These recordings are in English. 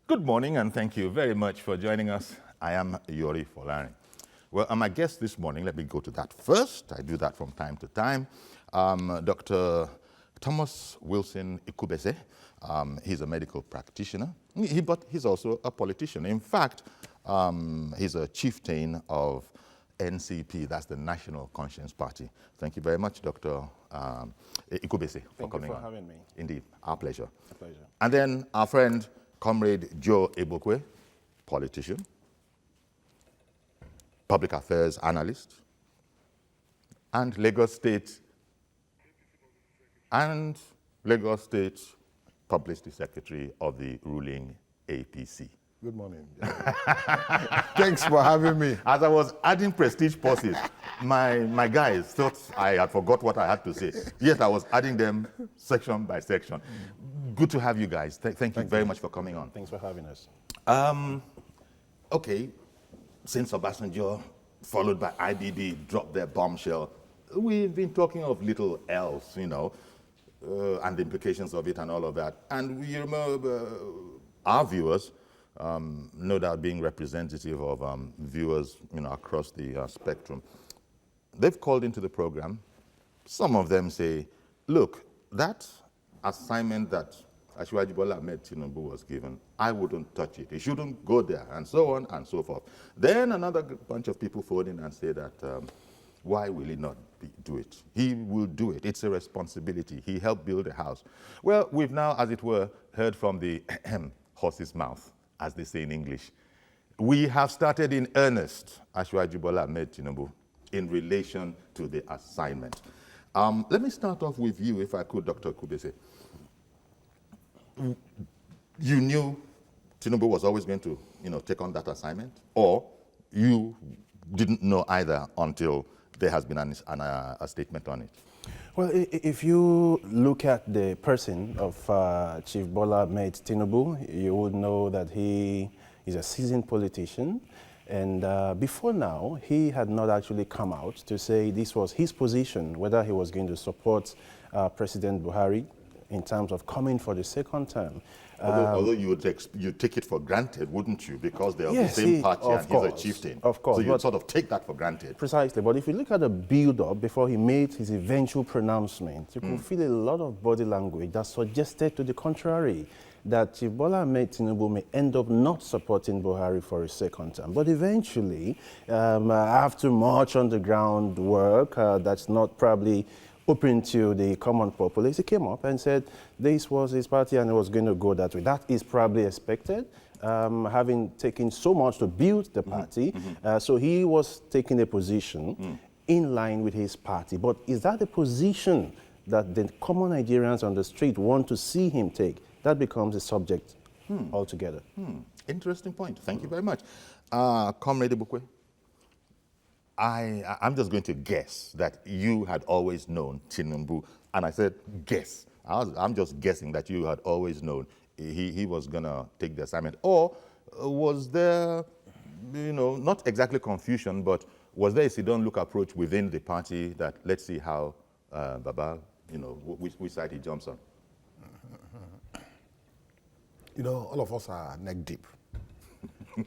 Good morning, and thank you very much for joining us. I am Yori Folari. Well, I'm a guest this morning. Let me go to that first. I do that from time to time. Dr. Thomas Wilson Ikubese. He's a medical practitioner, but he's also a politician. In fact, he's a chieftain of NCP, that's the National Conscience Party. Thank you very much, Dr. Ikubese, for coming on. Thank you for having me. Indeed, our pleasure. A pleasure. And then our friend, Comrade Joe Ebokwe, politician, public affairs analyst, and Lagos State Publicity Secretary of the ruling APC. Good morning. Thanks for having me. As I was adding prestige pauses, my guys thought I had forgot what I had to say. Yet I was adding them section by section. Good to have you guys. Thank you very much for coming on. Thanks for having us. Okay, since Obasanjo, followed by IBB, dropped their bombshell, we've been talking of little else, you know, and the implications of it and all of that. And we remember our viewers, no doubt being representative of viewers, you know, across the spectrum, they've called into the program. Some of them say, look, that assignment that Asiwaju Bola Ahmed Tinubu was given, I wouldn't touch it. It shouldn't go there, and so on and so forth. Then another bunch of people phone in and say that, why will he not do it? He will do it. It's a responsibility. He helped build a house. Well, we've now, as it were, heard from the horse's mouth, as they say in English. We have started in earnest, Asiwaju Bola Ahmed Tinubu, in relation to the assignment. Let me start off with you, if I could, Dr. Ikubese. You knew Tinubu was always going to, you know, take on that assignment, or you didn't know either until there has been a statement on it? Well, if you look at the person of Chief Bola Ahmed Tinubu, you would know that he is a seasoned politician. And before now, he had not actually come out to say this was his position, whether he was going to support President Buhari in terms of coming for the second term. Although you take it for granted, wouldn't you? Because they're of the same party and he's a chieftain. Of course. So you sort of take that for granted. Precisely. But if you look at the build-up before he made his eventual pronouncement, you can feel a lot of body language that suggested to the contrary, that Chief Bola Ahmed Tinubu may end up not supporting Buhari for a second term. But eventually, after much on-the-ground work that's not probably open to the common populace, he came up and said this was his party and it was going to go that way. That is probably expected, having taken so much to build the party. So he was taking a position in line with his party. But is that a position that the common Nigerians on the street want to see him take? That becomes a subject altogether. Interesting point. Thank you very much. Comrade Ebokwe, I'm just going to guess that you had always known Tinubu, and I said guess. I'm just guessing that you had always known he was going to take the assignment. Or was there, you know, not exactly confusion, but was there a sit-down-look approach within the party that let's see how Baba, you know, which side he jumps on? You know, all of us are neck deep.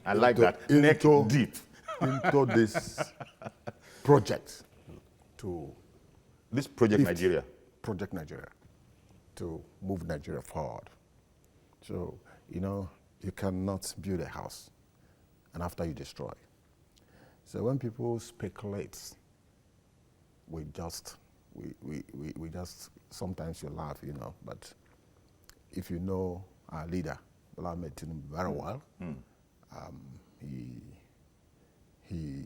I like that, neck deep. Into this project Nigeria. Project Nigeria, to move Nigeria forward. So, you know, you cannot build a house and after you destroy. So when people speculate, we just sometimes you laugh, you know, but if you know our leader, Bola Ahmed Tinubu, very well, he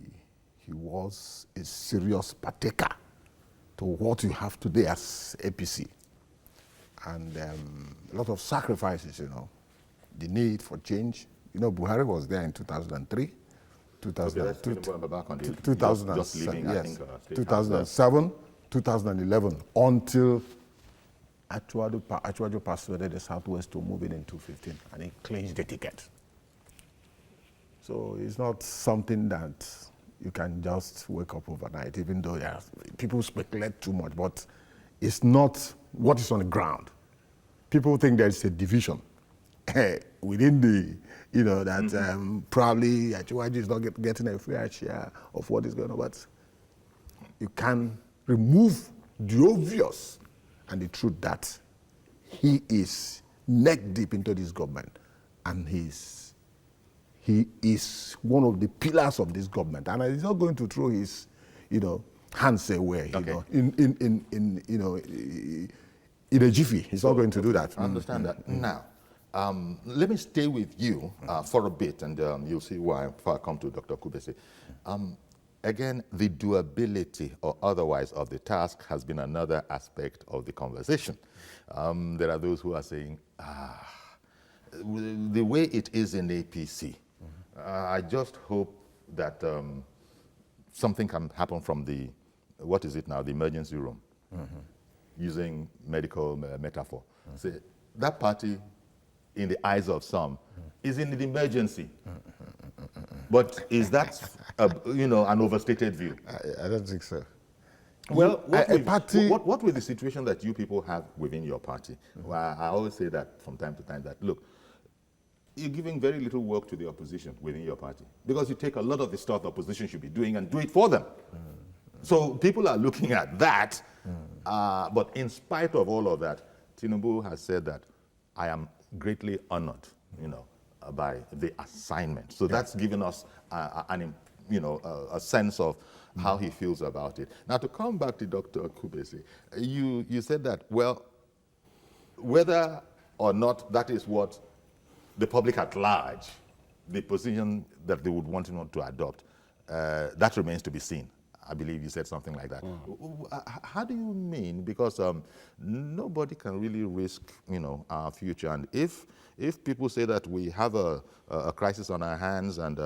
was a serious partaker to what you have today as APC. And a lot of sacrifices, you know, the need for change. You know, Buhari was there in 2003, 2007, 2011, until Asiwaju persuaded the Southwest to move it in 2015, and he clinched the ticket. So it's not something that you can just wake up overnight, even though people speculate too much, but it's not what is on the ground. People think there's a division within the, you know, that probably Achiwaju is not getting a fair share of what is going on. But you can remove the obvious and the truth that he is neck deep into this government, and he is one of the pillars of this government, and he's not going to throw his, you know, hands away. Okay. You know, in a jiffy. He's not going to do that. I understand that. Now, let me stay with you for a bit, and you'll see why before I come to Dr. Kubese. Again, the doability or otherwise of the task has been another aspect of the conversation. There are those who are saying, the way it is in APC, I just hope that something can happen from the, what is it now, the emergency room, using medical metaphor. Say, that party, in the eyes of some, is in the emergency. But is that, you know, an overstated view? I don't think so. Well, party. What with the situation that you people have within your party? Well, I always say that from time to time that, look, you're giving very little work to the opposition within your party because you take a lot of the stuff the opposition should be doing and do it for them. So people are looking at that, but in spite of all of that, Tinubu has said that I am greatly honored, you know, by the assignment. So that's given us a sense of how he feels about it. Now, to come back to Dr. Kubese, you said that, well, whether or not that is what the public at large, the position that they would want him to adopt, that remains to be seen. I believe you said something like that. How do you mean? Because nobody can really risk, you know, our future. And if people say that we have a crisis on our hands, and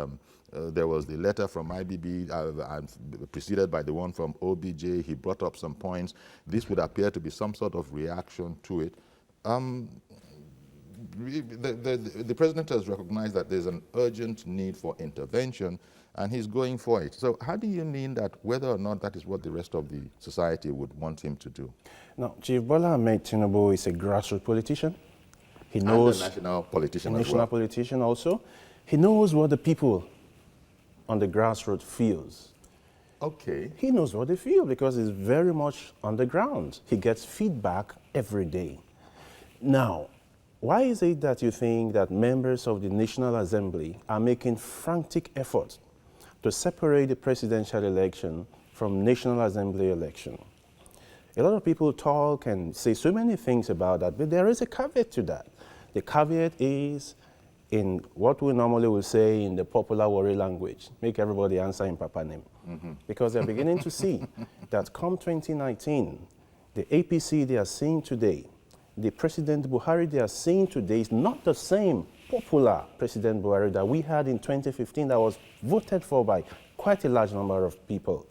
there was the letter from IBB preceded by the one from OBJ, he brought up some points. This would appear to be some sort of reaction to it. The president has recognized that there's an urgent need for intervention, and he's going for it. So how do you mean that whether or not that is what the rest of the society would want him to do? Now, Chief Bola Ahmed Tinubu is a grassroots politician. He knows, and a national politician as national well. politician also. He knows what the people on the grassroots feels. Okay. He knows what they feel because he's very much on the ground. He gets feedback every day. Now, why is it that you think that members of the National Assembly are making frantic efforts to separate the presidential election from National Assembly election? A lot of people talk and say so many things about that, but there is a caveat to that. The caveat is in what we normally will say in the popular Warri language, make everybody answer in Papa name. Because they're beginning to see that come 2019, the APC they are seeing today, the President Buhari they are seeing today is not the same popular President Buhari that we had in 2015 that was voted for by quite a large number of people.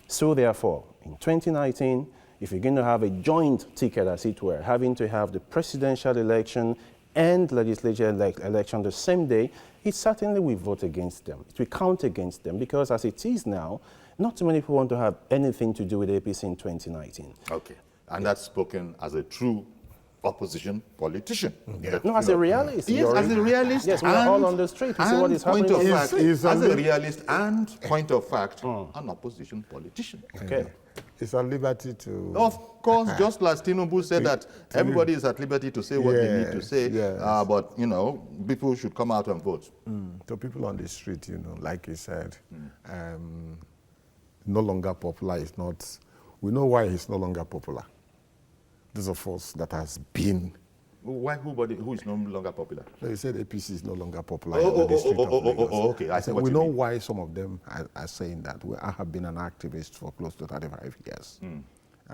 So therefore, in 2019, if you're going to have a joint ticket, as it were, having to have the presidential election and legislature election the same day, it certainly will vote against them. It will count against them because as it is now, not too many people want to have anything to do with APC in 2019. Okay. And that's spoken as a true opposition politician. That, No, as a realist. Yes, as a realist. Yes, we're all on the street. We see what is happening. Point of fact, Is as a realist and point of fact, an opposition politician. Okay. It's our liberty to... Of course, just like Tinubu said that everybody is at liberty to say what they need to say, yes. but, you know, people should come out and vote. So people on the street, you know, like he said, no longer popular is not... We know why he's no longer popular. There's a force that has been... Why? Who is no longer popular? No, he said APC is no longer popular on the street of Lagos. Okay. I see what We you know mean. why some of them are saying that. I have been an activist for close to 35 years. And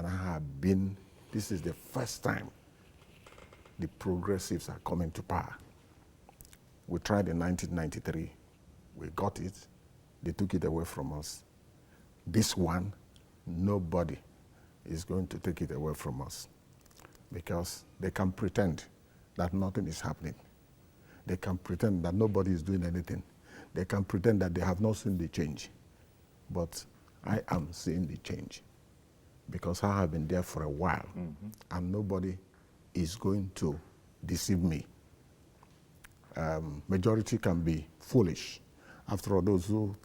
I have been... This is the first time the progressives are coming to power. We tried in 1993. We got it. They took it away from us. This one, nobody is going to take it away from us because they can pretend that nothing is happening. They can pretend that nobody is doing anything. They can pretend that they have not seen the change. But I am seeing the change because I have been there for a while and nobody is going to deceive me. majority can be foolish. After all, those who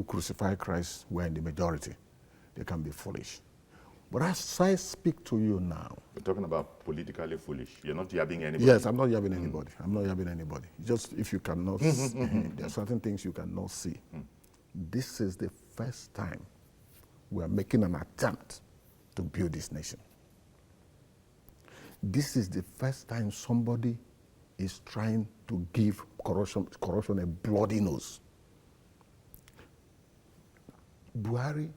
crucify Christ were in the majority. They can be foolish. But as I speak to you now... You're talking about politically foolish. You're not yabbing anybody. Yes, I'm not yabbing anybody. I'm not yabbing anybody. Just if you cannot... there are certain things you cannot see. This is the first time we are making an attempt to build this nation. This is the first time somebody is trying to give corruption a bloody nose. Buhari,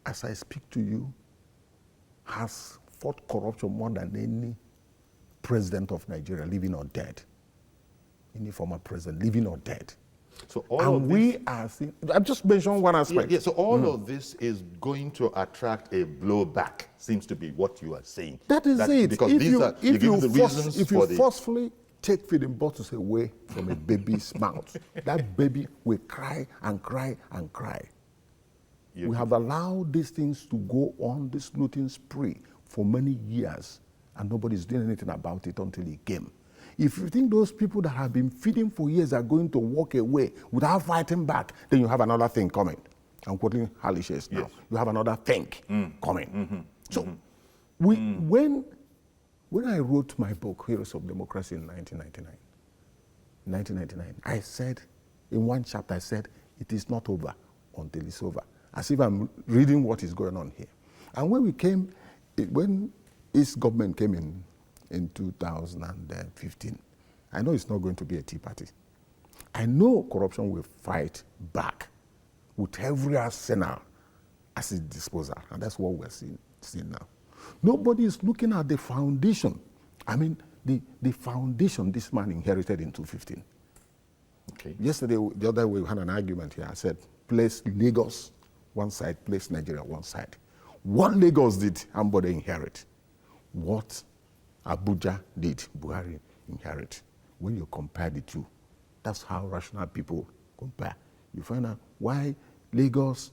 as I speak to you, has fought corruption more than any president of Nigeria, living or dead. Any former president, living or dead. So all of this, are seeing, I've just mentioned one aspect. Yeah, so all of this is going to attract a blowback, seems to be what you are saying. That is it. Because if you forcefully take feeding bottles away from a baby's mouth, that baby will cry and cry and cry. We have allowed these things to go on, this looting spree, for many years, and nobody's doing anything about it until he came. If you think those people that have been feeding for years are going to walk away without fighting back, then you have another thing coming. I'm quoting Halishes now. Yes. You have another thing coming. So, when I wrote my book, Heroes of Democracy, in 1999, I said, in one chapter, I said, it is not over until it's over. As if I'm reading what is going on here. And when this government came in 2015, I know it's not going to be a tea party. I know corruption will fight back with every arsenal at its disposal, and that's what we're seeing now. Nobody is looking at the foundation. I mean, the foundation this man inherited in 2015. Okay. Yesterday, the other way, we had an argument here. I said, place Lagos one side, place Nigeria one side. What Lagos did Ambode inherit? What Abuja did Buhari inherit? When you compare the two, that's how rational people compare. You find out why Lagos,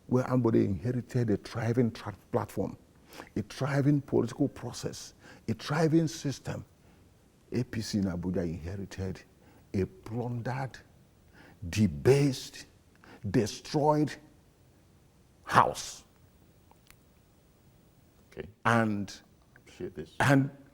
where Ambode inherited a thriving platform, a thriving political process, a thriving system, APC in Abuja inherited a plundered, debased, destroyed house. Okay. And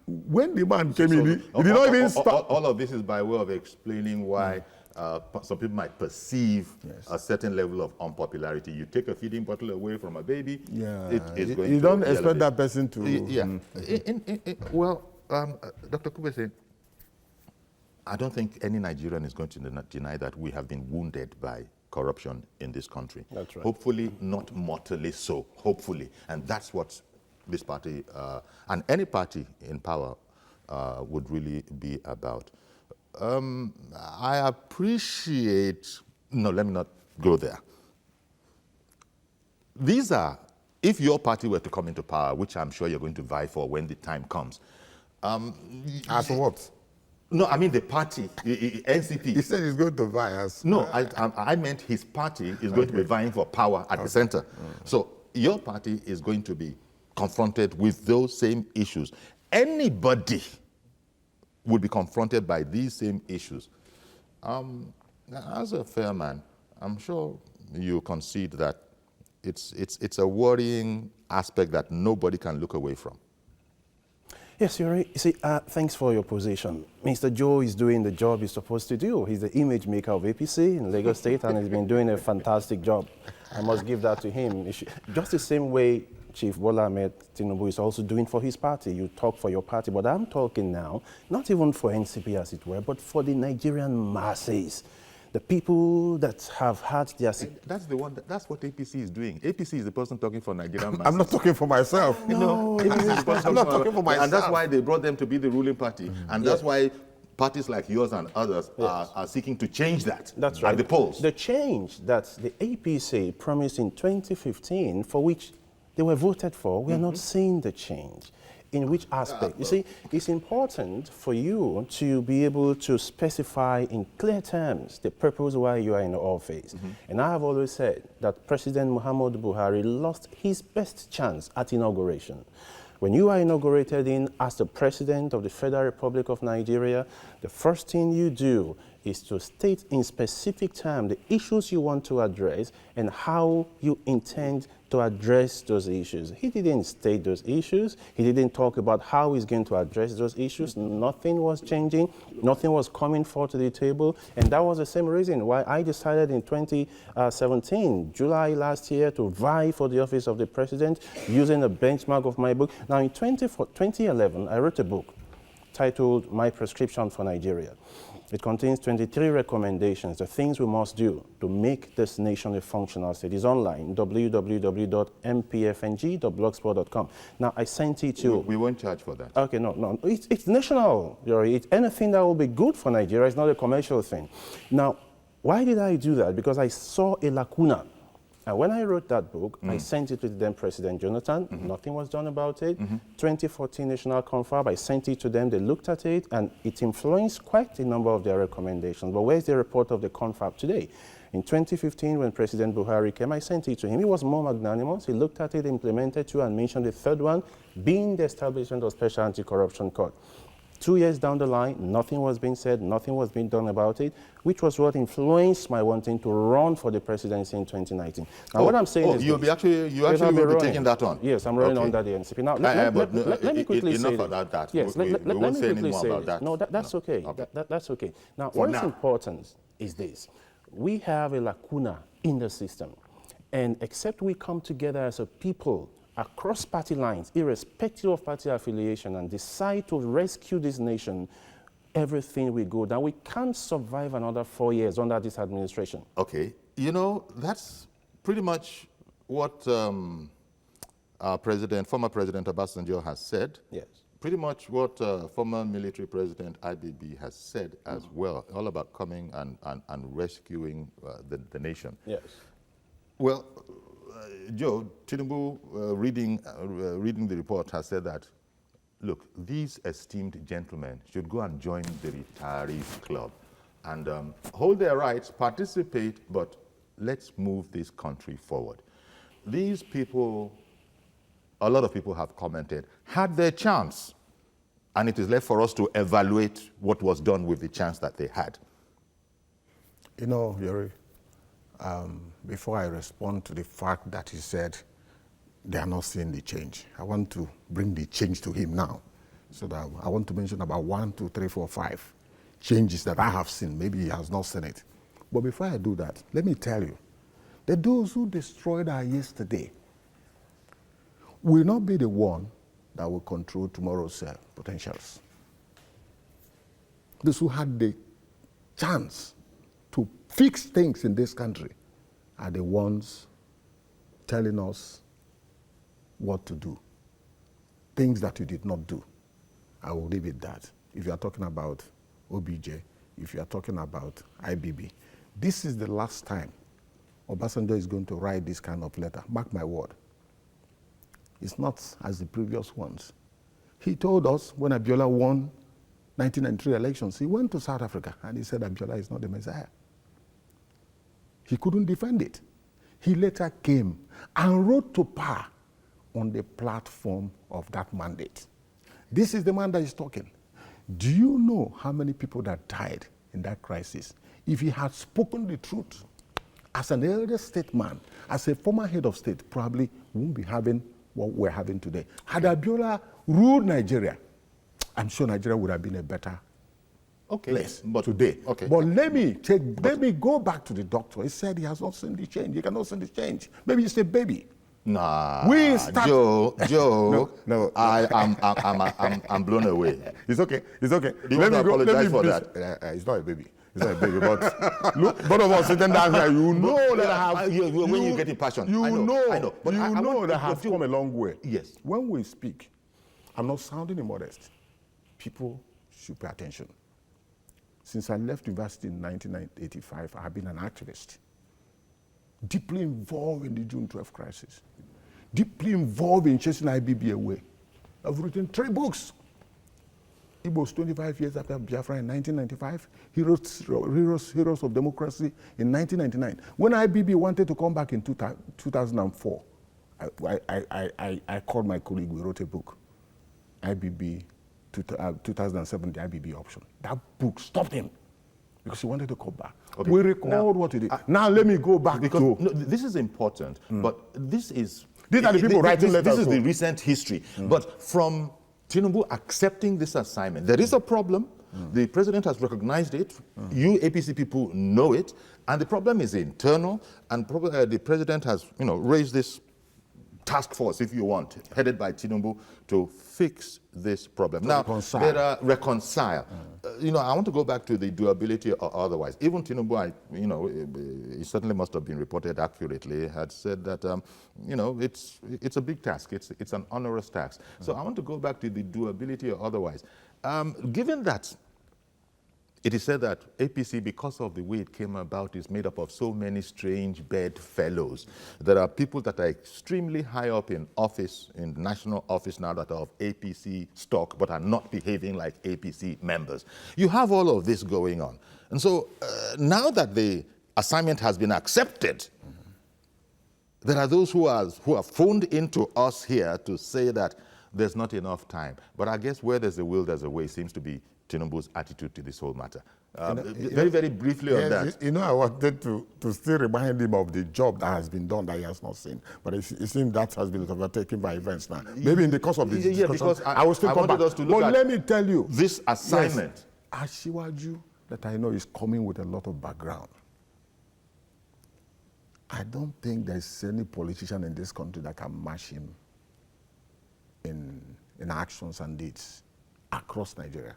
when the man came in, he did not even stop. All of this is by way of explaining why some people might perceive a certain level of unpopularity. You take a feeding bottle away from a baby, you don't expect that person to... Well, Dr. Kubese, I don't think any Nigerian is going to deny that we have been wounded by corruption in this country. That's right. Hopefully not mortally so, hopefully. And that's what this party, and any party in power, would really be about. I appreciate, no, let me not go there. These are, if your party were to come into power, which I'm sure you're going to vie for when the time comes. As what? No, I mean the party, NCP. He said he's going to vie as... No, I meant his party is going to be vying for power at the center. So your party is going to be confronted with those same issues. Anybody would be confronted by these same issues. As a fair man, I'm sure you concede that it's a worrying aspect that nobody can look away from. Yes, you're right. You see, thanks for your position. Mr. Joe is doing the job he's supposed to do. He's the image maker of APC in Lagos State, and he's been doing a fantastic job. I must give that to him. Just the same way Chief Bola Ahmed Tinubu is also doing for his party. You talk for your party, but I'm talking now, not even for NCP as it were, but for the Nigerian masses. The people that have had their... That's the one. That's what APC is doing. APC is the person talking for Nigerian masses. I'm not talking for myself. No, I'm not talking for myself. And that's why they brought them to be the ruling party. And that's why parties like yours and others are seeking to change that. That's right. At the polls. The change that the APC promised in 2015, for which they were voted for, we are not seeing the change. In which aspect? You see, it's important for you to be able to specify in clear terms the purpose why you are in the office. And I have always said that President Muhammadu Buhari lost his best chance at inauguration. When you are inaugurated in as the President of the Federal Republic of Nigeria, the first thing you do is to state in specific terms the issues you want to address and how you intend to address those issues. He didn't state those issues. He didn't talk about how he's going to address those issues. Nothing was changing. Nothing was coming forward to the table. And that was the same reason why I decided in 2017, July last year, to vie for the office of the president using a benchmark of my book. Now, in 2011, I wrote a book titled My Prescription for Nigeria. It contains 23 recommendations, the things we must do to make this nation a functional state. It's online, www.mpfng.blogspot.com. Now, I sent it to... We won't charge for that. Okay, no. It's national. It's anything that will be good for Nigeria. It's not a commercial thing. Now, why did I do that? Because I saw a lacuna. And when I wrote that book, I sent it to the then President Jonathan. Nothing was done about it. 2014 National Confab, I sent it to them. They looked at it, and it influenced quite a number of their recommendations. But where's the report of the Confab today? In 2015, when President Buhari came, I sent it to him. He was more magnanimous. He looked at it, implemented two, and mentioned the third one being the establishment of Special Anti-Corruption Court. 2 years down the line, nothing was being said, nothing was being done about it, which was what influenced my wanting to run for the presidency in 2019. Now, what I'm saying is you actually will be taking that on? Yes, I'm running under the NCP. Now, let me quickly say enough about that. Yes, we won't say any more about that. No, that's okay. Okay. That's okay. Now, For what is now. important is this. We have a lacuna in the system, and except we come together as a people across party lines, irrespective of party affiliation, and decide to rescue this nation, everything will go down. We can't survive another 4 years under this administration. Okay. You know, that's pretty much what our former President Obasanjo has said. Yes. Pretty much what former military president IBB has said as well, all about coming and rescuing the nation. Yes. Well, Joe, Tinubu, reading the report, has said that, look, these esteemed gentlemen should go and join the retirees club and hold their rights, participate, but let's move this country forward. These people, a lot of people have commented, had their chance, and it is left for us to evaluate what was done with the chance that they had. You know, Yuri, before I respond to the fact that he said they are not seeing the change, I want to bring the change to him now. So that I want to mention about 1, 2, 3, 4, 5 changes that I have seen. Maybe he has not seen it. But before I do that, let me tell you that those who destroyed our yesterday will not be the one that will control tomorrow's potentials. Those who had the chance to fix things in this country are the ones telling us what to do, things that you did not do. I will leave it that. If you are talking about OBJ, if you are talking about IBB, this is the last time Obasanjo is going to write this kind of letter. Mark my word. It's not as the previous ones. He told us when Abiola won 1993 elections, he went to South Africa and he said Abiola is not the Messiah. He couldn't defend it. He later came and wrote to power on the platform of that mandate. This is the man that is talking. Do you know how many people that died in that crisis? If he had spoken the truth, as an elder statesman, as a former head of state, probably won't be having what we're having today. Had Abiola ruled Nigeria, I'm sure Nigeria would have been a better place today. Okay. But let me go back to the doctor. He said he has not seen the change. He cannot see the change. Maybe he's a baby. Nah, Joe. No. I'm blown away. It's okay. It's okay. You want to apologize for that? It's not a baby. It's not a baby, but look, both of us sitting down here, you know that I have. When you get in passion, I know. But I know that I have come a long way. Yes. When we speak, I'm not sounding immodest. People should pay attention. Since I left university in 1985, I have been an activist, deeply involved in the June 12 crisis, deeply involved in chasing IBB away. I've written 3 books. Igbo's 25 years after Biafra in 1995, Heroes of Democracy in 1999. When IBB wanted to come back in 2004, I called my colleague, we wrote a book IBB, 2007, the IBB option. That book stopped him because he wanted to come back. Okay. We record what he did. Now let me go back because to... no, this is important, but this is... These are the people writing letters. This is the recent history. But from Tinubu accepting this assignment, there is a problem. The president has recognized it. You APC people know it. And the problem is internal. And the president has, raised this task force, if you want, headed by Tinubu, to fix this problem. Now, reconcile. I want to go back to the doability or otherwise. Even Tinubu, he certainly must have been reported accurately, had said that, it's a big task. It's an onerous task. So I want to go back to the doability or otherwise. Given that it is said that APC, because of the way it came about, is made up of so many strange bedfellows. There are people that are extremely high up in office, in national office now, that are of APC stock, but are not behaving like APC members. You have all of this going on. And so now that the assignment has been accepted, there are those who have phoned into us here to say that there's not enough time. But I guess where there's a will, there's a way, seems to be Tinubu's attitude to this whole matter. Very briefly on that. I wanted to still remind him of the job that has been done that he has not seen. But it seems that has been overtaken by events now. Maybe in the course of this discussion, because I will still come back. Us to look but let me tell you. This assignment. Yes, Asiwaju, that I know is coming with a lot of background. I don't think there's any politician in this country that can match him in actions and deeds across Nigeria.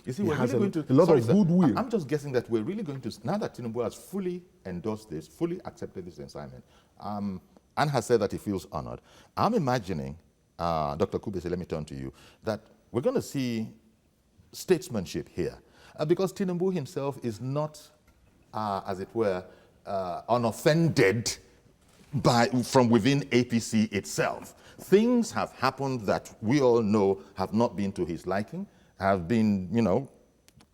You see, we're really going to... A lot of goodwill. I'm just guessing that we're really going to... Now that Tinubu has fully endorsed this, fully accepted this assignment, and has said that he feels honored, I'm imagining, Dr. Kubese, let me turn to you, that we're going to see statesmanship here. Because Tinubu himself is not, as it were, unoffended from within APC itself. Things have happened that we all know have not been to his liking, have been,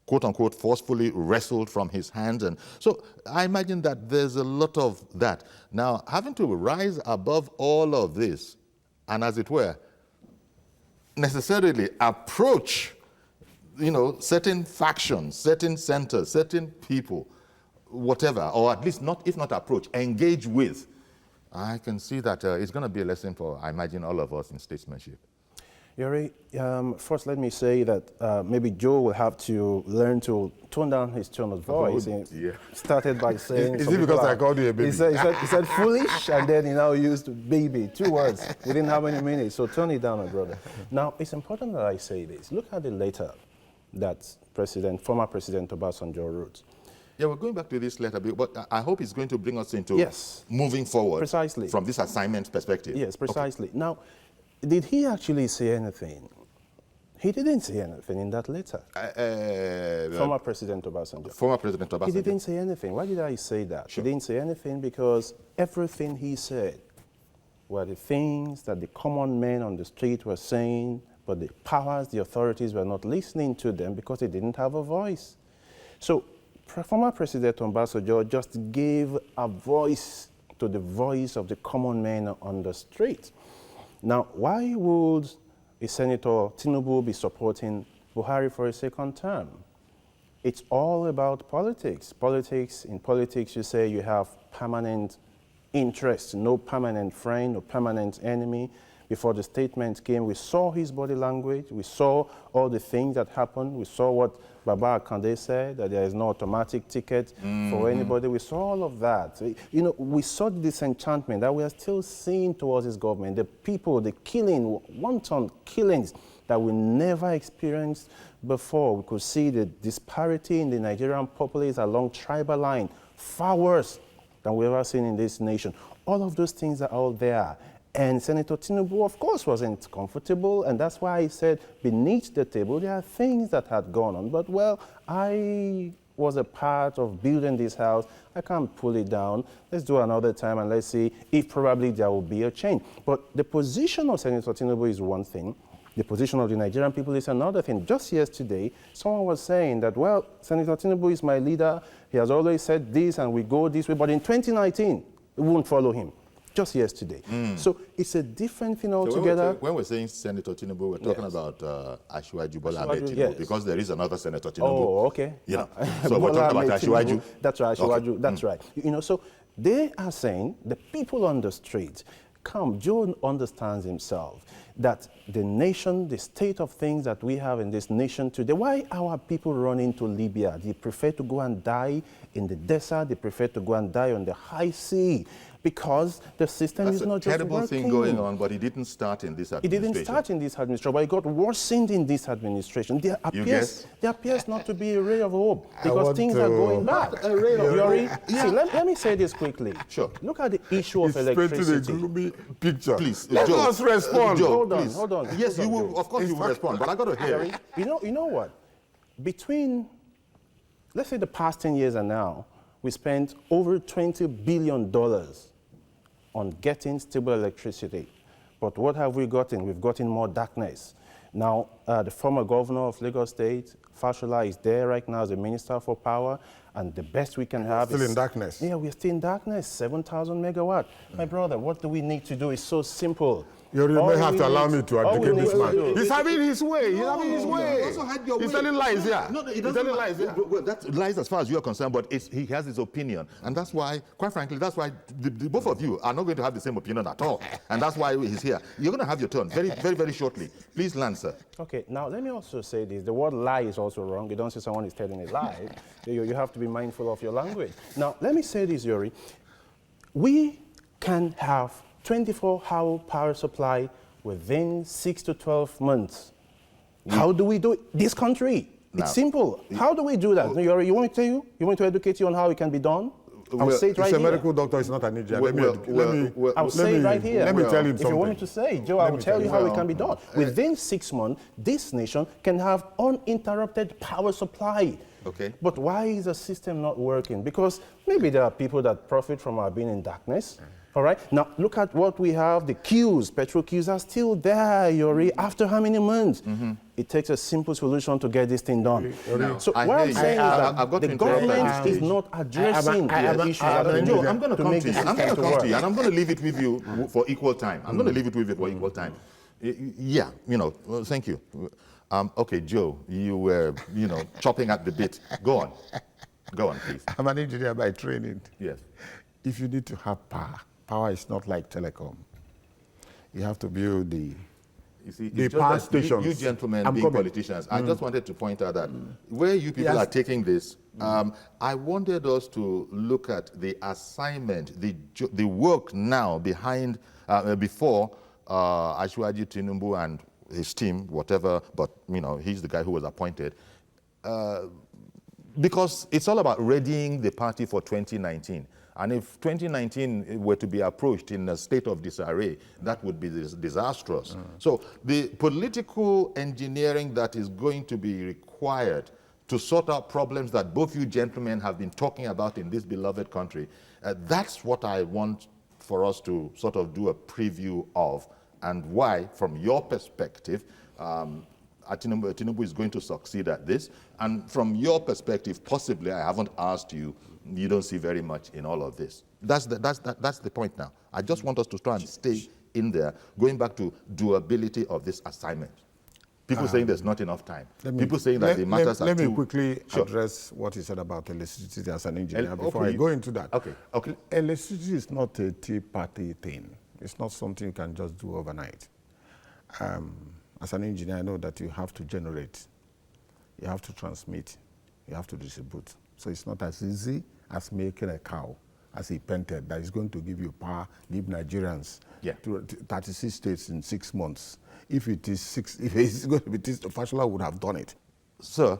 quote unquote, forcefully wrestled from his hands. And so I imagine that there's a lot of that. Now, having to rise above all of this, and as it were, necessarily approach, certain factions, certain centers, certain people, whatever, or at least not, if not approach, engage with, I can see that it's going to be a lesson for, I imagine, all of us in statesmanship. Yuri, first let me say that maybe Joe will have to learn to tone down his tone of voice. He started by saying... Is it because I called you a baby? He said foolish, and then he now used baby, 2 words within how many minutes? So tone it down, my brother. Now, it's important that I say this. Look at the letter that former President Obasanjo wrote. Yeah, we're going back to this letter, but I hope it's going to bring us into moving forward. Precisely. From this assignment perspective. Yes, precisely. Okay. Now, did he actually say anything? He didn't say anything in that letter. Former President Obasanjo. Former President Obasanjo. He didn't say anything. Why did I say that? Sure. He didn't say anything because everything he said were the things that the common men on the street were saying, but the powers, the authorities were not listening to them because they didn't have a voice. So former President Obasanjo just gave a voice to the voice of the common men on the street. Now, why would a Senator Tinubu be supporting Buhari for a second term? It's all about politics. In politics, you say you have permanent interest, no permanent friend, no permanent enemy. Before the statement came, we saw his body language. We saw all the things that happened. We saw what Baba Akande said, that there is no automatic ticket for anybody. We saw all of that. We saw the disenchantment that we are still seeing towards this government. The people, the killing, wanton killings that we never experienced before. We could see the disparity in the Nigerian populace along tribal line, far worse than we've ever seen in this nation. All of those things are all there. And Senator Tinubu, of course, wasn't comfortable, and that's why he said beneath the table there are things that had gone on. But, well, I was a part of building this house. I can't pull it down. Let's do another time, and let's see if probably there will be a change. But the position of Senator Tinubu is one thing. The position of the Nigerian people is another thing. Just yesterday, someone was saying that, well, Senator Tinubu is my leader. He has always said this, and we go this way. But in 2019, we won't follow him. just yesterday. So it's a different thing So altogether. when we're saying Senator Tinubu, we're talking about Ashwaju Bola Ahmed Ashwaju, Tinubu, yes. because there is another Senator Tinubu. Oh, okay. You know, so we're Bola talking about Ahmed Ashwaju. Tinubu. That's right, Ashwaju. Okay. That's right. You know, so they are saying, the people on the street, Joe understands himself that the nation, the state of things that we have in this nation today, why our people run into Libya? They prefer to go and die in the desert. They prefer to go and die on the high sea, because the system is not just working. That's a terrible thing going on, but it didn't start in this It administration. didn't start in this administration, but it got worsened in this administration. There appears not to be a ray of hope, because things are going bad. See, let me say this quickly. Sure. Look at the issue of It's painting a electricity. gloomy picture. Please, let Joe, us respond. Joe, Hold on. Yes, Hold you on, will. Joe. Of course, you will respond. But I got to hear it. You know what? Between, let's say, the past 10 years and now, we spent over $20 billion on getting stable electricity. But what have we gotten? We've gotten more darkness. Now, the former governor of Lagos State, Fashola, is there right now as the Minister for Power, and the best we can have is... Still in darkness. Yeah, we're still in darkness, 7,000 megawatt. My brother, what do we need to do? It's so simple. You may have to allow me to advocate this man. He's having his way. He's having his way. You also had your He's way. telling lies here. No, He's telling lies here. Well, that's lies as far as you are concerned, but he has his opinion. And that's why, quite frankly, that's why the both of you are not going to have the same opinion at all. And that's why he's here. You're going to have your turn very, very, very shortly. Please, Lancer. Okay, now let me also say this. The word lie is also wrong. You don't say someone is telling a lie. You have to be mindful of your language. Now, let me say this, Yuri. We can have 24-hour power supply within 6 to 12 months. How do we do it? This country. It's simple. How do we do that? You want me to tell you? You want me to educate you on how it can be done? I'll say it right here. He's a medical doctor. He's not an engineer. I'll say it right here. Let me tell him something. If you want me to say, Joe, I will tell you how it can be done. Within 6 months, this nation can have uninterrupted power supply. Okay. But why is the system not working? Because maybe there are people that profit from our being in darkness. All right. Now, look at what we have. The queues, petrol queues are still there, Yuri. After how many months? It takes a simple solution to get this thing done. So what I'm saying is that the government is not addressing the issues at the Joe, I'm going to come to you. I'm going to come to you, and I'm going to leave it with you for equal time. I'm going to leave it with you for equal time. Yeah, well, thank you. Okay, Joe, you were, chopping at the bit. Go on. Go on, please. I'm an engineer by training. Yes. If you need to have power is not like telecom. You have to build the power stations. You gentlemen being politicians, I just wanted to point out that where you people are taking this, I wanted us to look at the assignment, the work now behind, before Ashwaju Tinubu and his team, whatever, but he's the guy who was appointed. Because it's all about readying the party for 2019. And if 2019 were to be approached in a state of disarray, that would be disastrous. So the political engineering that is going to be required to sort out problems that both you gentlemen have been talking about in this beloved country, that's what I want for us to sort of do a preview of, and why, from your perspective, Tinubu is going to succeed at this. And from your perspective, possibly, I haven't asked you, you don't see very much in all of this. That's the point now. I just want us to try and stay in there, going back to doability of this assignment. People saying there's not enough time. People saying that the matters are too... Let me quickly address what you said about electricity as an engineer before I go into that. Okay. Electricity is not a tea-party thing. It's not something you can just do overnight. As an engineer, I know that you have to generate, you have to transmit, you have to distribute. So it's not as easy as making a cow, as he painted, that is going to give you power, give Nigerians to 36 states in 6 months. If it is if it's going to be this, Fashola would have done it. Sir,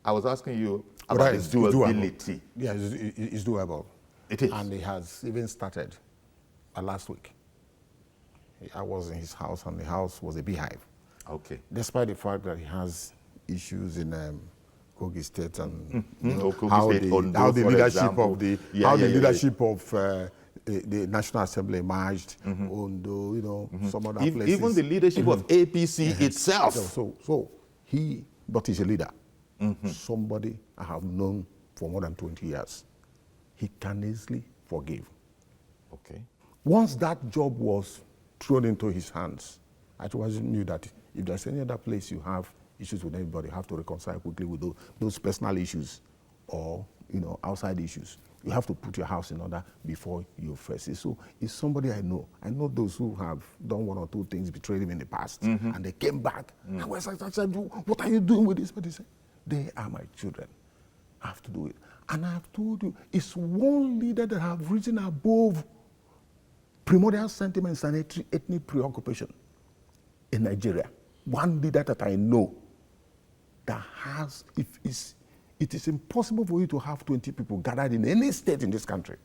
I was asking you about its doability. Yeah, it's doable. It is. And it has even started last week. I was in his house, and the house was a beehive. Okay. Despite the fact that he has issues in Kogi State and how the leadership of the National Assembly emerged, Ondo, some other places. Even the leadership of APC itself. So but he's a leader. Somebody I have known for more than 20 years. He can easily forgive. Okay. Once that job was thrown into his hands, Achwaju knew that if there's any other place you have issues with anybody, you have to reconcile quickly with those personal issues or outside issues. You have to put your house in order before you face it. So it's somebody I know. I know those who have done one or two things, betrayed him in the past, and they came back. I was like, what are you doing with this? But they said, they are my children. I have to do it. And I have told you, it's one leader that have risen above primordial sentiments and ethnic preoccupation in Nigeria. One leader that I know that has, it is impossible for you to have 20 people gathered in any state in this country,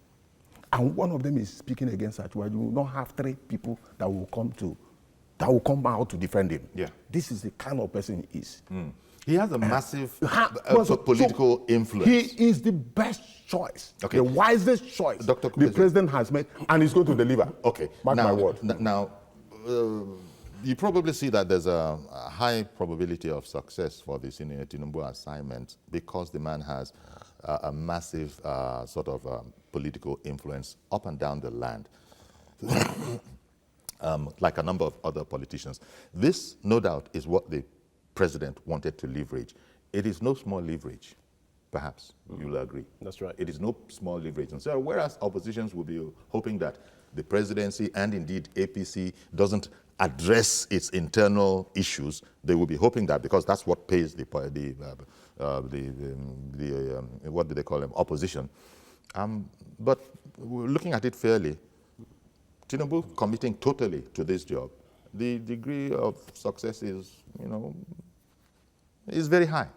and one of them is speaking against Achwaju. You will not have 3 people that will come out to defend him. Yeah. This is the kind of person he is. He has a massive political influence. He is the best choice, Okay. the wisest choice Dr. the president has made, and he's going to deliver. Okay. Mark my word. Now, you probably see that there's a high probability of success for the Tinubu assignment because the man has a massive sort of political influence up and down the land, like a number of other politicians. This, no doubt, is what the president wanted to leverage. It is no small leverage, perhaps you'll agree. That's right. It is no small leverage. And so whereas oppositions will be hoping that the presidency and indeed APC doesn't address its internal issues, they will be hoping that, because that's what pays what do they call them, opposition. But we're looking at it fairly. Tinubu committing totally to this job, the degree of success is, is very high.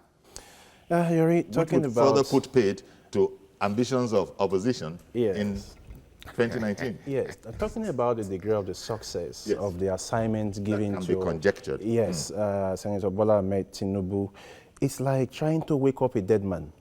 You're talking Which would about... further put paid to ambitions of opposition Yes. in 2019. Yes, talking about the degree of the success Yes. of the assignment given That can to... be conjectured. Yes, Senator Bola Ahmed Tinubu. It's like trying to wake up a dead man.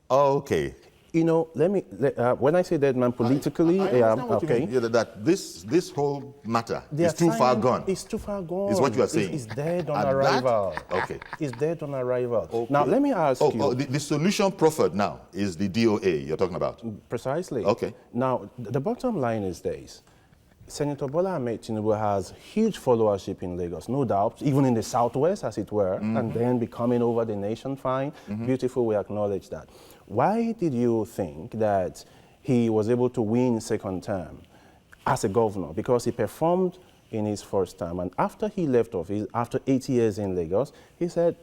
Oh, okay. When I say dead man politically, I understand what you okay. mean. Yeah, that this whole matter The is too far assignment gone. It's too far gone. Is what you are saying. It's dead on And arrival. okay. It's dead on arrival. Okay. Now, let me ask you. The solution proffered now is the DOA you're talking about. Precisely. Okay. Now, the bottom line is this. Senator Bola Ahmed Tinubu has huge followership in Lagos, no doubt, even in the southwest, as it were, and then becoming over the nation, fine. Beautiful, we acknowledge that. Why did you think that he was able to win second term as a governor? Because he performed in his first term, and after he left office, after 8 years in Lagos, he said,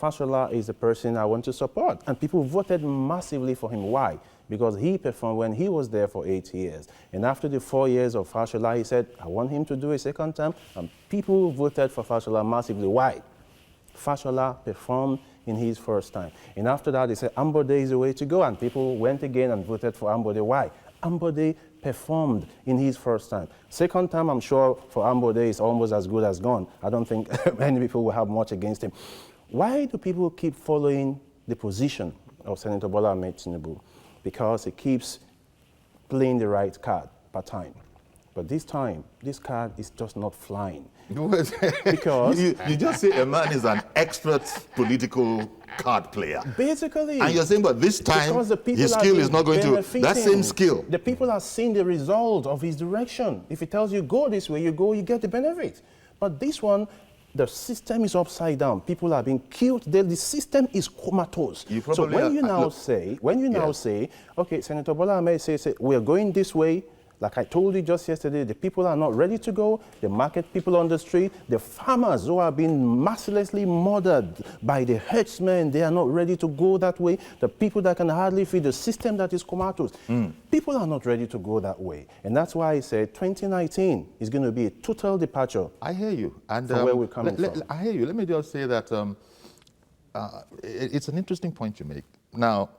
Fashola is the person I want to support. And people voted massively for him. Why? Because he performed when he was there for 8 years. And after the 4 years of Fashola, he said, I want him to do a second term. And people voted for Fashola massively. Why? Fashola performed in his first time. And after that, they said, Ambode is the way to go. And people went again and voted for Ambode. Why? Ambode performed in his first time. Second time, I'm sure for Ambode is almost as good as gone. I don't think many people will have much against him. Why do people keep following the position of Senator Bola Ahmed Tinubu? Because he keeps playing the right card per time. But this time, this card is just not flying. Because you just say a man is an expert political card player. basically, And you're saying, but this time, because the people his have skill been is not going to, benefiting. that same skill. The people are seeing the result of his direction. If he tells you, go this way, you go, you get the benefit. But this one, the system is upside down. People are being killed. The system is comatose. You So probably when you now look, say, okay, Senator Bola Ahmed says, we are going this way. Like I told you just yesterday, the people are not ready to go. The market people on the street, the farmers who are being mercilessly murdered by the herdsmen, they are not ready to go that way. The people that can hardly feed the system that is comatose. People are not ready to go that way. And that's why I said 2019 is going to be a total departure. I hear you. And From where we're coming from. I hear you. Let me just say that it's an interesting point you make. Now,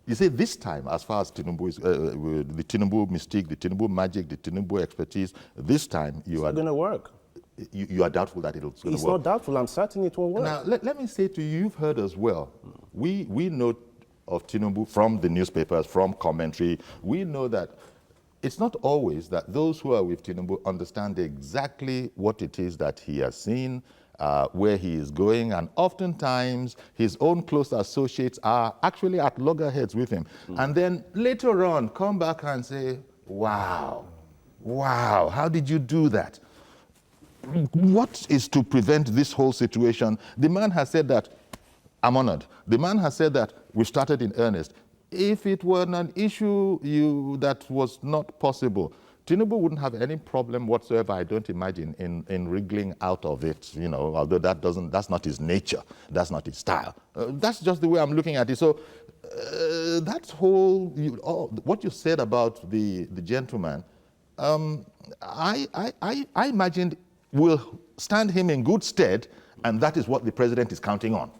you see, this time, as far as Tinubu is, the Tinubu mystique, the Tinubu magic, the Tinubu expertise, this time you are going to work. You are doubtful that it's going to work. It's not doubtful. I'm certain it will work. Now, let me say to you, you've heard as well. We know of Tinubu from the newspapers, from commentary. We know that it's not always that those who are with Tinubu understand exactly what it is that he has seen, where he is going, and oftentimes his own close associates are actually at loggerheads with him. And then later on come back and say, Wow. Wow. How did you do that? What is to prevent this whole situation? The man has said that, I'm honored. The man has said that we started in earnest. If it were an issue that was not possible, Tinubu wouldn't have any problem whatsoever, I don't imagine, in wriggling out of it, although that's not his nature, that's not his style. That's just the way I'm looking at it. So that whole, what you said about the gentleman, I imagined will stand him in good stead, and that is what the president is counting on.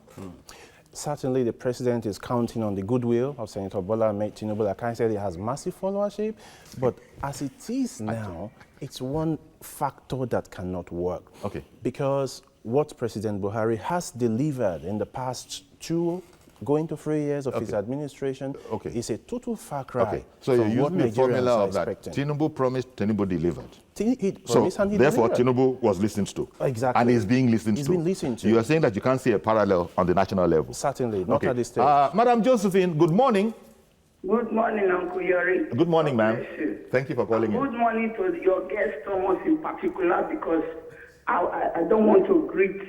Certainly, the president is counting on the goodwill of Senator Bola Ahmed Tinubu. Like I said, he has massive followership, but as it is now, it's one factor that cannot work. Okay. Because what President Buhari has delivered in the past 2 going to 3 years of his administration is a total far cry. Okay. So you're using the formula of that. Tinubu promised, Tinubu delivered. He promised and he therefore, delivered. Tinubu was listened to. Exactly. And he's being listened to. He's been listened to. You are saying that you can't see a parallel on the national level. Certainly, not at this stage. Madam Josephine, good morning. Good morning, Uncle Yori. Good morning, ma'am. Thank you for calling in. Good morning to your guest, Thomas, in particular, because I don't want to greet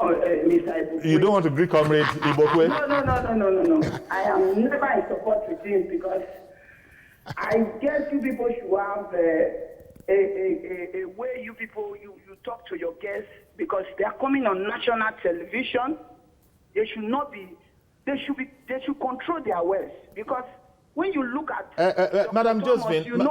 Mr. Ibokwe. You don't want to greet Comrade Ibokwe? No. I am never in support with him because I guess you people should have a way you people you talk to your guests, because they are coming on national television. They should not be. They should control their words, because when you look at Madam Josephine,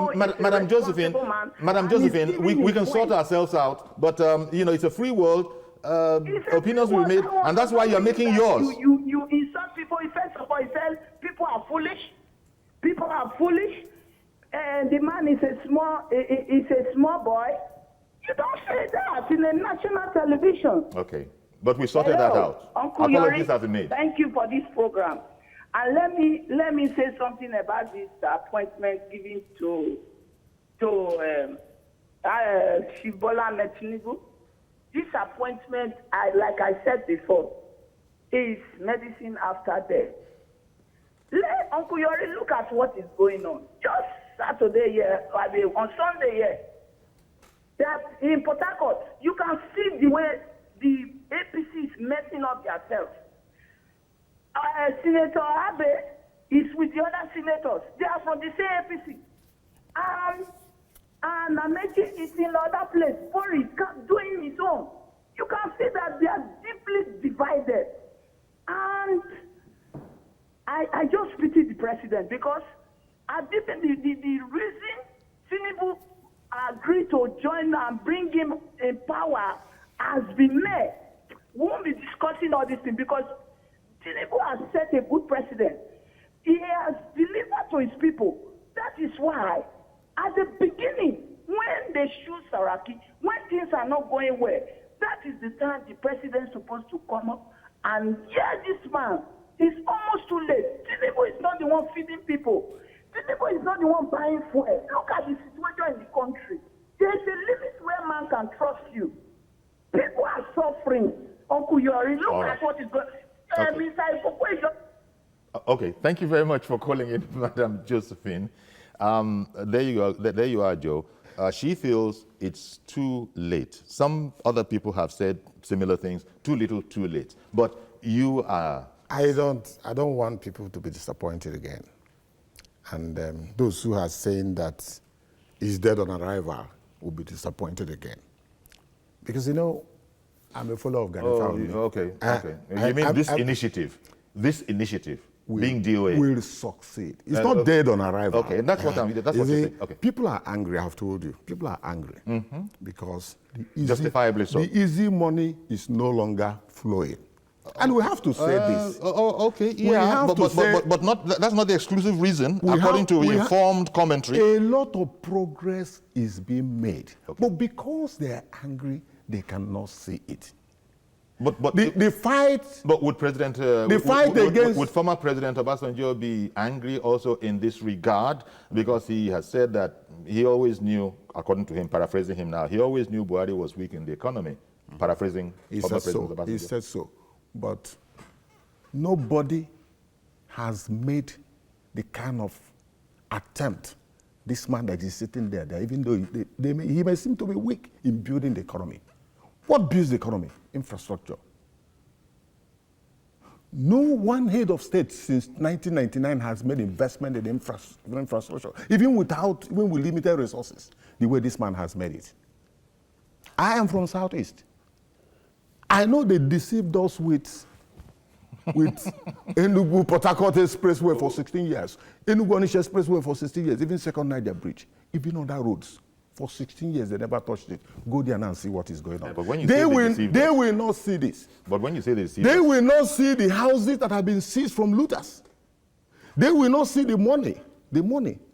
Madam Josephine, we can sort ourselves out, but it's a free world. Opinions will be made, and that's why you're making yours. You insult people. First of all, he says people are foolish. People are foolish, and the man is a small boy. You don't say that in a national television. Okay, but we sorted that out. Uncle Apologies Yori, have been made. Thank you for this program. And let me say something about this appointment given to Chief Bola Ahmed Tinubu. This appointment, like I said before, is medicine after death. Let Uncle Yori look at what is going on. Just Saturday here, on Sunday here, that in Port Harcourt, you can see the way the APC is messing up themselves. Senator Abe is with the other senators. They are from the same APC. And Amechi is in another place. Bori is doing his own. You can see that they are deeply divided. And I just pity the president, because the reason Tinubu agreed to join and bring him in power has been met. We won't be discussing all these things, because Tinubu has set a good precedent. He has delivered to his people. That is why, at the beginning, when they shoot Saraki, when things are not going well, that is the time the president is supposed to come up and this man is almost too late. Tinubu is not the one feeding people. Tinubu is not the one buying food. Look at the situation in the country. There is a limit where man can trust you. People are suffering. Uncle Yori, look at what is going on. Okay, thank you very much for calling in, Madam Josephine. There you are, Joe. She feels it's too late. Some other people have said similar things. Too little, too late. But you are. I don't want people to be disappointed again. And those who are saying that he's dead on arrival will be disappointed again. Because, I'm a follower of Ghana family. Okay. You mean this initiative being DOA will succeed. It's not dead on arrival. Okay, that's what I'm. That's what you're saying. Okay. People are angry. I've told you. People are angry because justifiably so. The easy money is no longer flowing, and we have to say this. Okay, yeah, but not. That's not the exclusive reason, according to informed commentary. A lot of progress is being made, but because they are angry, they cannot see it. But the fight. But would President would former President Obasanjo be angry also in this regard, because he has said that he always knew, according to him, paraphrasing him now, he always knew Buhari was weak in the economy. Paraphrasing former President Obasanjo. He said so, but nobody has made the kind of attempt this man that is sitting there, even though he may seem to be weak in building the economy. What builds the economy? Infrastructure. No one head of state since 1999 has made investment in infrastructure, even with limited resources, the way this man has made it. I am from Southeast. I know they deceived us with Enugu Port Harcourt Expressway for 16 years, Enugu Onitsha Expressway for 16 years, even Second Niger Bridge, even other roads. For 16 years, they never touched it. Go there and see what is going on. Yeah, but when you they will not see this. But when you say they will not see the houses that have been seized from looters. They will not see the money,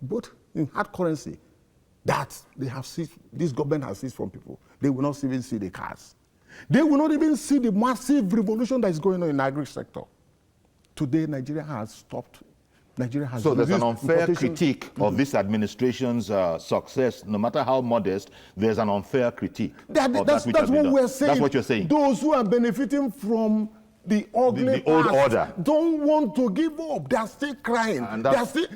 both in hard currency, that they have seized, this government has seized from people. They will not even see the cars. They will not even see the massive revolution that is going on in the agri sector. Today, Nigeria has stopped. So there's an unfair critique of this administration's success, no matter how modest. There's an unfair critique. That's what we're saying. That's what you're saying. Those who are benefiting from the ugly the old order don't want to give up. They are still crying.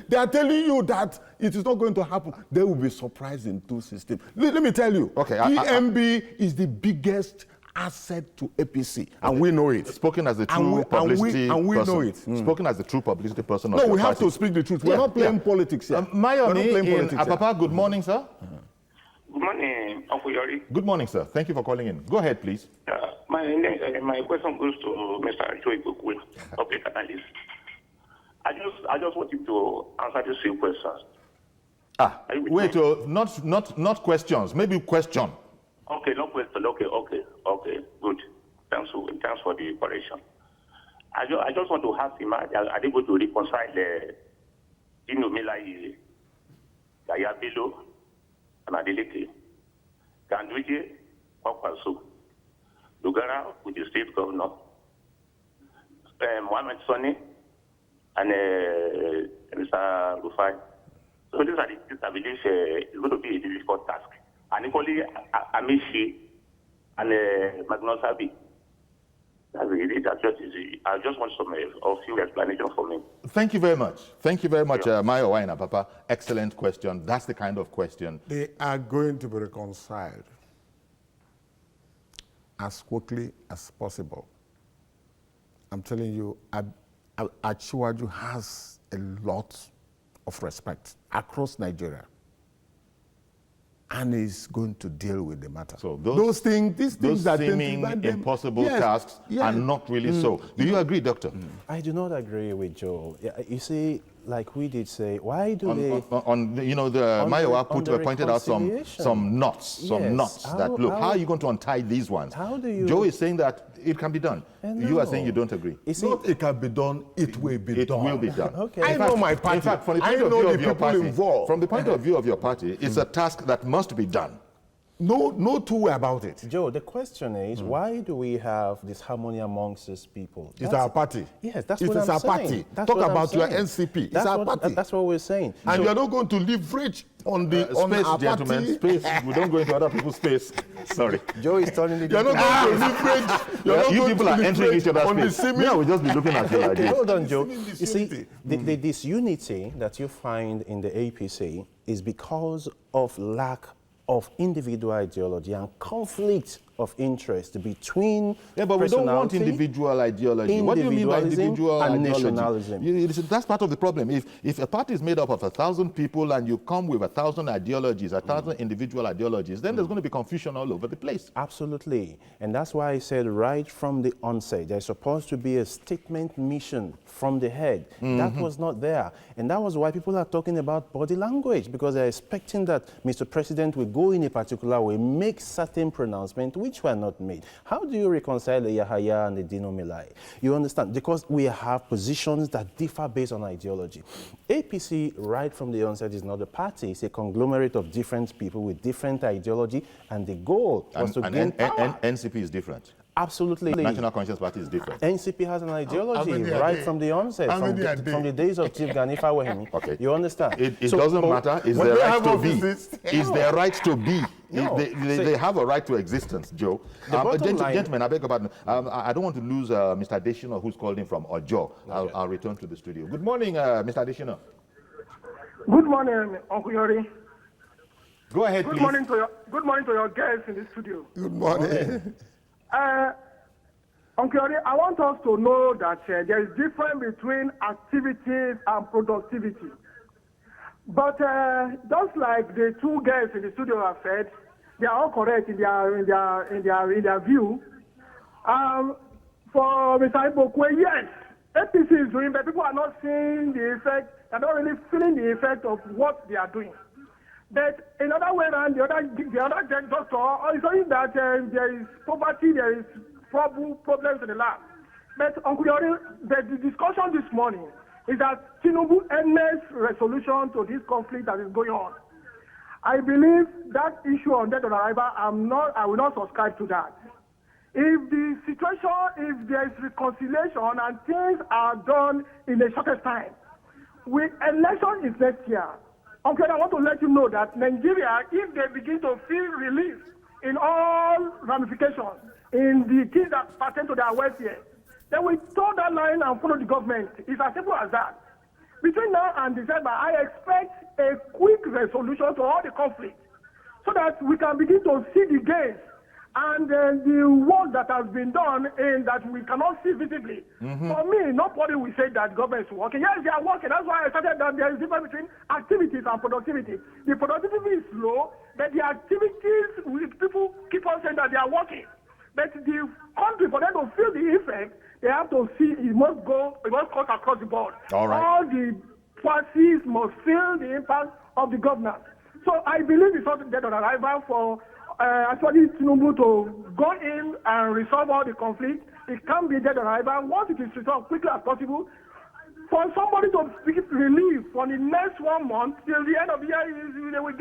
They are telling you that it is not going to happen. They will be surprised in two systems. Let me tell you. Okay, PMB is the biggest asset to APC, and we know it. Spoken as the true publicity and we person. know it. Spoken as the true publicity person. No, we have to speak the truth. We're not playing politics here. Mayoni in Apapa, good morning, sir. Good morning, Uncle Yori. Good morning, sir. Thank you for calling in. Go ahead, please. My question goes to Mr. Joy Bukwe, public analyst. I just want you to answer these few questions. Wait, not questions. Maybe question. Okay, no question. Okay, good. Thanks for the correction. I just want to ask him, are they going to reconcile Inomilai, Yayabilo, and Adeleke, Gandwije, Kwakwaso, Lugara with the state governor, Mohamed Soni, and Mr. Rufai. So these are the things I believe is going to be a difficult task. And equally, Amishi and Magnus Abi. That's really that. I just want some of few explanation for me. Thank you very much. Thank you very much, Mayo Waina Papa. Excellent question. That's the kind of question. They are going to be reconciled as quickly as possible. I'm telling you, Achiwaju has a lot of respect across Nigeria, and is going to deal with the matter. So these things that seeming impossible tasks are not really so. Do you agree, Doctor? I do not agree with Joe. You see, like we did say, why do they... Mayowa pointed out some knots, that, look, how are you going to untie these ones? How do you... Joe is saying that it can be done. No. You are saying you don't agree. Not it can be done, it will be done. It will be done. Okay. I know my party. In fact, from the point of view of your party, from the point of view of your party, it's a task that must be done. No two way about it. Joe, the question is, why do we have this harmony amongst these people? It's our party. Yes, that's what I'm saying. It's our party. That's Talk what about I'm your saying. NCP. It's our party. That's what we're saying. And you are not going to leverage on space, our gentlemen, party. Space. We don't go into other people's space. Sorry. Joe is turning the... You're not going to leverage. You people are entering each other's space. Yeah, we'll just be looking at you like this. Hold on, Joe. You see, the disunity that you find in the APC is because of lack of individual ideology and conflict of interest between but we don't want individual ideology. What do you mean by individual and ideology? nationalism? That's part of the problem. If a party is made up of 1,000 people and you come with 1,000 ideologies, 1,000 individual ideologies, then there's going to be confusion all over the place. Absolutely. And that's why I said right from the onset, there's supposed to be a statement mission from the head. That was not there. And that was why people are talking about body language, because they're expecting that Mr. President will go in a particular way, make certain pronouncements which were not made. How do you reconcile the Yahaya and the Dino Milai? You understand? Because we have positions that differ based on ideology. APC, right from the onset, is not a party. It's a conglomerate of different people with different ideology, and the goal was to gain power. NCP is different. Absolutely. National Conscious Party is different. NCP has an ideology right from the onset, from the days of Chief Ganifa Wahemi. Okay. You understand? It doesn't matter. It's their right to be. It's their right to be. No. They have a right to existence, Joe. Gentlemen, I beg your pardon. I don't want to lose Mr. Adeshina, who's called in from Ojo. I'll return to the studio. Good morning, Mr. Adeshina. Good morning, Uncle Yori. Go ahead, Good please. morning to your guests in the studio. Good morning. Uncle Yori, I want us to know that there is difference between activities and productivity. But just like the two guests in the studio have said, they are all correct in their view. For Mr. Ibokwe, yes, APC is doing, but people are not seeing the effect. They're not really feeling the effect of what they are doing. But in other way around, the other doctor is saying that there is poverty, there is problems in the land. But Uncle Yori, the discussion this morning is that Tinubu earnest resolution to this conflict that is going on. I believe that issue on death on arrival, I will not subscribe to that. If the situation, if there is reconciliation and things are done in the shortest time, election is next year. Okay, I want to let you know that Nigeria, if they begin to feel relief in all ramifications, in the things that pertain to their welfare, then we toe that line and follow the government. It's as simple as that. Between now and December, I expect a quick resolution to all the conflict so that we can begin to see the gains and the work that has been done and that we cannot see visibly. For me, nobody will say that government is working. Yes, they are working. That's why I started that there is a difference between activities and productivity. The productivity is low, but the activities, people keep on saying that they are working. But the country, for them to feel the effect, they have to see it must cut across the board. All right. All the parties must feel the impact of the governance. So I believe it's not dead on arrival for actually Tinubu to go in and resolve all the conflict. It can be dead on arrival. Once it is resolved quickly as possible, for somebody to seek relief for the next 1 month till the end of the year, they will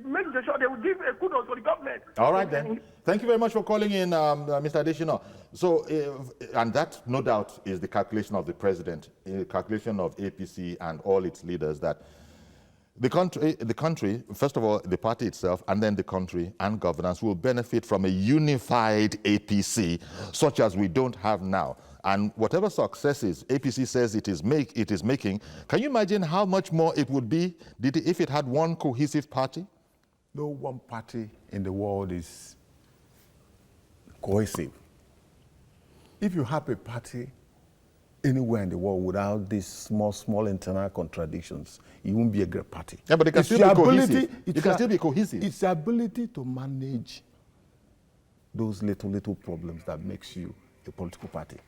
make sure they will give a kudos to the government. All right, then. Thank you very much for calling in, Mr. Adesina. So, and that, no doubt, is the calculation of the president, calculation of APC and all its leaders, that the country, first of all, the party itself, and then the country and governance will benefit from a unified APC, such as we don't have now. And whatever successes APC says it is making, can you imagine how much more it would be if it had one cohesive party? No one party in the world is cohesive. If you have a party anywhere in the world without these small internal contradictions, it won't be a great party. Yeah, but it can still be cohesive. It can still be cohesive. It's the ability to manage those little problems that makes you a political party.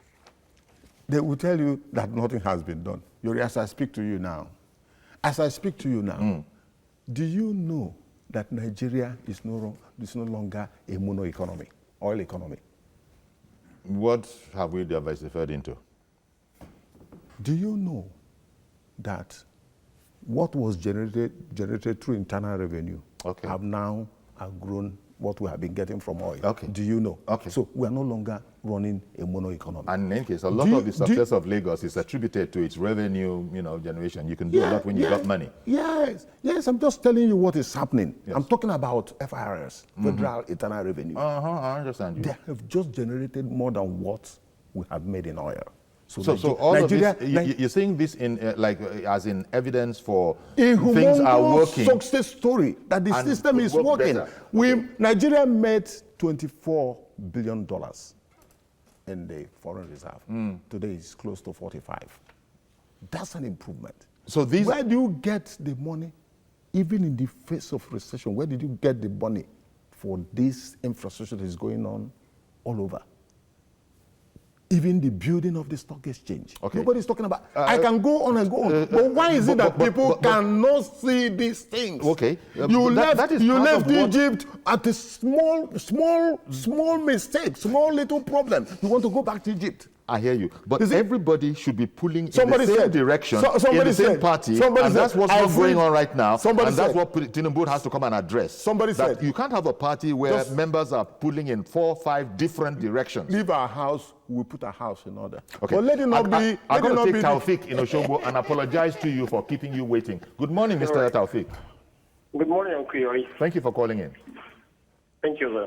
They will tell you that nothing has been done. As I speak to you now, do you know that Nigeria is no longer a mono economy, oil economy? What have we diversified into? Do you know that what was generated through internal revenue have now outgrown what we have been getting from oil? Okay. Do you know? Okay. So we are no longer running a mono economy. And in any case, a lot of the success of Lagos is attributed to its revenue, generation. You can do a lot when you got money. Yes, I'm just telling you what is happening. Yes. I'm talking about FIRS, Federal Internal Revenue. I understand you. They have just generated more than what we have made in oil. So all Nigeria, of this, you're saying this in as in evidence for things are working. Success story that the system is working. Nigeria made $24 billion in the foreign reserve. Today it's close to 45. That's an improvement. So where do you get the money, even in the face of recession? Where did you get the money for this infrastructure that is going on all over? Even the building of the stock exchange. Okay. Nobody's talking about. I can go on and go on. But why is it that people cannot see these things? Okay. You left Egypt at a small mistake, small little problem. You want to go back to Egypt. I hear you. But everybody should be pulling in the same direction, in the same party, and that's what's not going on right now. And that's what Tinubu has to come and address. Somebody said, you can't have a party where members are pulling in 4 or 5 different directions. Leave our house, we'll put our house in order. Okay. But let it not be... I'm going to take Taufik in Oshobo and apologize to you for keeping you waiting. Good morning, Mr. Taufik. Good morning, Uncle Yori. Thank you for calling in. Thank you, sir.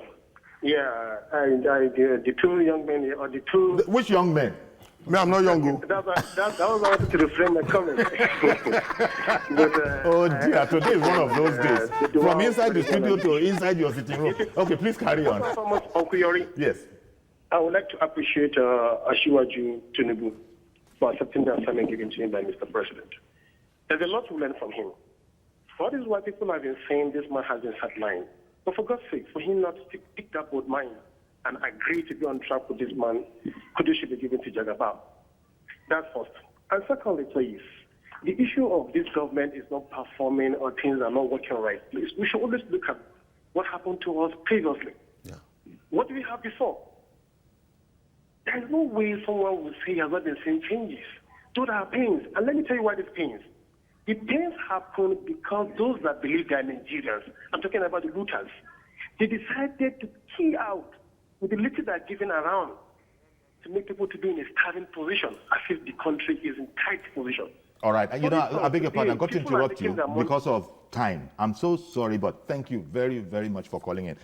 Yeah, the 2 young men, or the 2... Which young men? Me, I'm not young. That was I wanted to reframe my comment. Oh dear, today is one of those days. From inside the studio to inside your sitting room. Okay, please carry on. Uncle Yori, Yes. I would like to appreciate Asiwaju Tinubu for accepting the assignment given to him by Mr. President. There's a lot to learn from him. That is why people have been saying this man has been sidelined. But for God's sake, for him not to pick that bold mind and agree to be on track with this man, kudos should be given to Jagaba. That's first. And secondly, please, the issue of this government is not performing or things are not working right. Please, we should always look at what happened to us previously. Yeah. What did we have before? There is no way someone will say he has not been seeing changes. Those are pains. And let me tell you why these pains. The pains happen because those that believe they are Nigerians, I'm talking about the looters, they decided to key out with the little they're giving around to make people to be in a starving position, as if the country is in tight position. All right. You know, I beg your pardon. I got to interrupt you because of time. I'm so sorry, but thank you very, very much for calling in.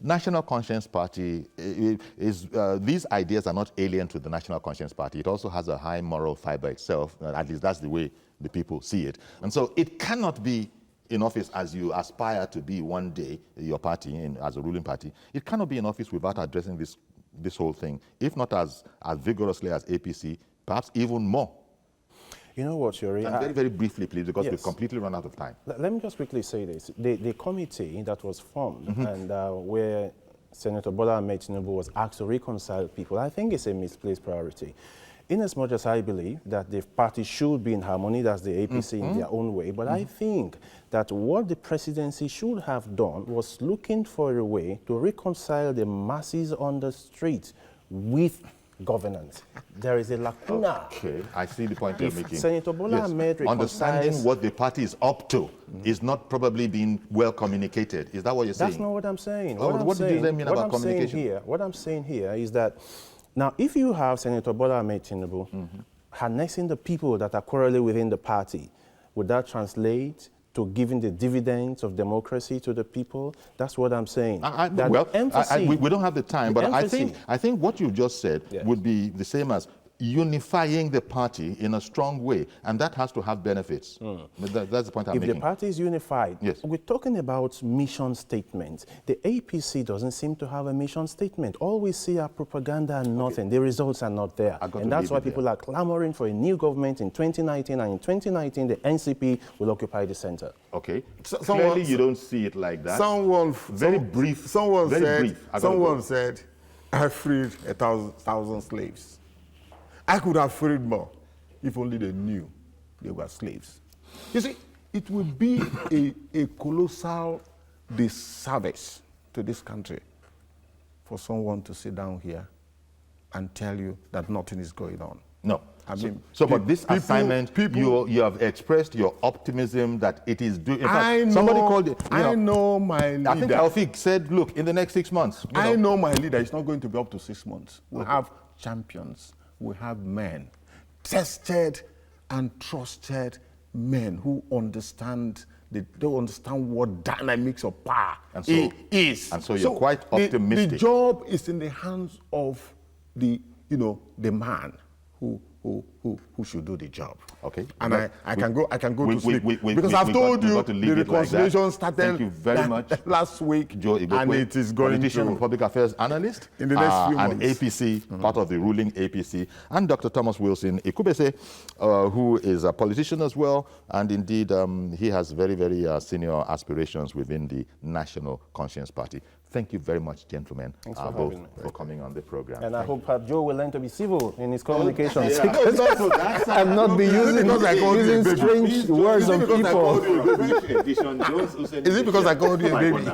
National Conscience Party these ideas are not alien to the National Conscience Party. It also has a high moral fiber itself. At least that's the way the people see it. And so it cannot be in office as you aspire to be one day, your party, as a ruling party. It cannot be in office without addressing this whole thing, if not as vigorously as APC, perhaps even more. You know what, Yori? And very, very briefly, please, because we've completely run out of time. Let me just quickly say this. The committee that was formed and where Senator Bola Ahmed Tinubu was asked to reconcile people, I think it's a misplaced priority. In as much as I believe that the party should be in harmony, that's the APC in their own way, but I think that what the presidency should have done was looking for a way to reconcile the masses on the street with governance. There is a lacuna. Okay, I see the point you're making. Senator Bola Ahmed understanding what the party is up to is not probably being well communicated. Is that what you're saying? That's not what I'm saying. What did you then mean about communication? What I'm saying here is that now, if you have Senator Bola Ahmed Tinubu harnessing the people that are quarreling within the party, would that translate to giving the dividends of democracy to the people? That's what I'm saying. We don't have the time, but I think what you just said would be the same as unifying the party in a strong way, and that has to have benefits. That's the point I'm making. If the party is unified, we're talking about mission statements. The APC doesn't seem to have a mission statement. All we see are propaganda and nothing. The results are not there. And that's why people are clamoring for a new government in 2019, and in 2019, the NCP will occupy the center. Okay. Clearly, you don't see it like that. Someone said, I freed 1,000 slaves. I could have freed more if only they knew they were slaves. You see, it would be a colossal disservice to this country for someone to sit down here and tell you that nothing is going on. No. I mean, but this assignment, you have expressed your optimism that it is doing. Somebody called it. I know my leader. I think Taufik said, look, in the next 6 months. I know my leader. It's not going to be up to 6 months. We'll have champions. We have men, tested and trusted men who understand what dynamics of power is. And so you're quite optimistic. The job is in the hands of the man who should do the job. Okay. And I can go to sleep because I've told you the reconciliation started last week, Joe Igokwe, and it is going politician and public affairs analyst in the next few months. And APC, part of the ruling APC, and Dr. Thomas Wilson Ikubese, who is a politician as well, and indeed he has very, very senior aspirations within the National Conscience Party. Thank you very much, gentlemen, both for coming on the program. And I hope Joe will learn to be civil in his communications and not be using strange words on people. Is it because I called you a baby?